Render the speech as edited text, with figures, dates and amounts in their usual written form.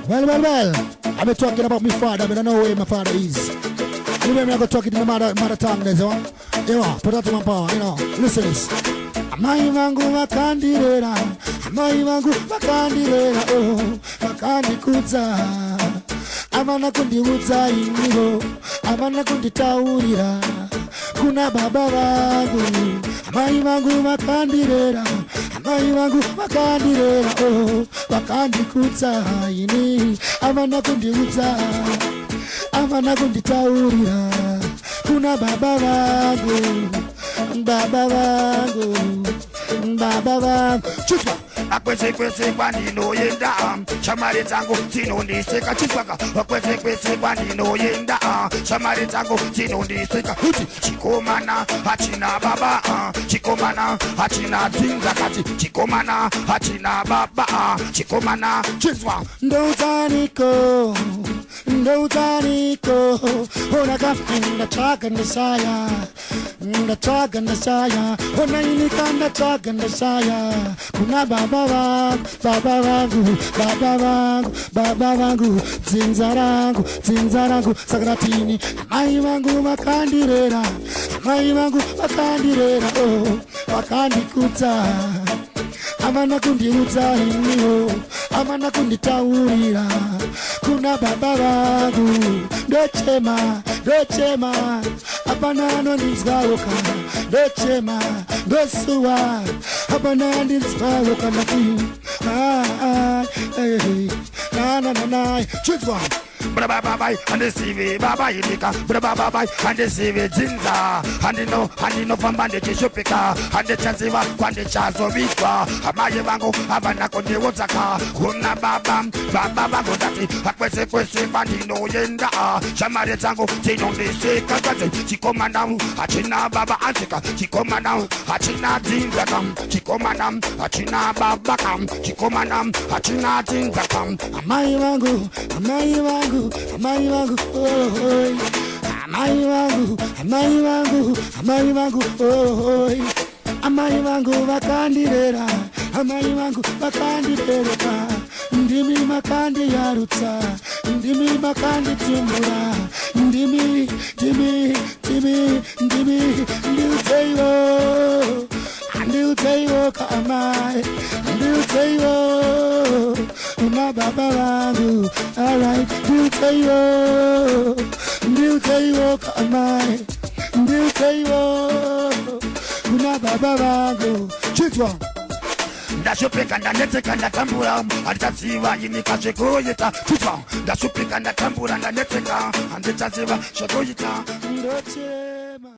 Well. I've been talking about my father, but I know where my father is. Anyway, I'm going to talk it in the mother tongue, you know, put that in my power, you know. Listen this. Amai Vangu makandirera, Amai Vangu makandirera, oh, makandikudza. Amana kundiudza iniro, amana kunditaurira. Kuna baba vangu, Amai Vangu makandirera, Amai Vangu makandirera, oh, makandikudza ini. Amana kundiudza, amana kunditaurira. Kuna baba vangu, baba vangu, baba vangu. Chutwa. Akwese kwani no yenda chamari zangu tinondiseka chitswaka akwese kwani no yenda chamari zangu tinondiseka uti chikomana hachina baba chikomana hachina dzinzakati chikomana hachina baba chikomana chitswa ndozaniko onaka ndatsvaga ndasaya onainika ndatsvaga ndasaya kuna baba vangu dzinza rangu sakaratini amai vangu vakandirera oh vakandikudza amana kundiudza inio amana kunditaurira kuna baba vangu ndochema apana anondinzwaroka ndochema ndosuwa apana andinzwaroka nati chitswa Baba and the CV Baba Yidika, Baba and the CV Zinza, and no from Bandage Shupika, and the Chansiva, and the Chazovika, Amai Vangu, Abanako de Wotaka, Kuna Baba Godati, Akwese Bandino Yenda, Shamari Zango, Tino de Seka, Chikomanam, Achina Baba Antika, Chikomanam, Achina Zinzakam, Chikomanam, Achina Babakam, Chikomanam, Achina Zinzakam, Amai Vangu, Amai Vangu, oh, Amai Vangu, oh, Amai Vangu vakandirera, Amai Vangu vakandirera, ndimi makandi yarutsa, ndimi makandi timbura, ndimi, ndiuteyo kamai, ndiuteyo, una baba vangu, alright, ndiuteyo kamai, ndiuteyo, una baba vangu, chitwa. Ndashupika ndaneteka ndatambura anditaziva inika zvekoita chitwa ndashupika ndatambura ndaneteka anditaziva zvekoita ndoche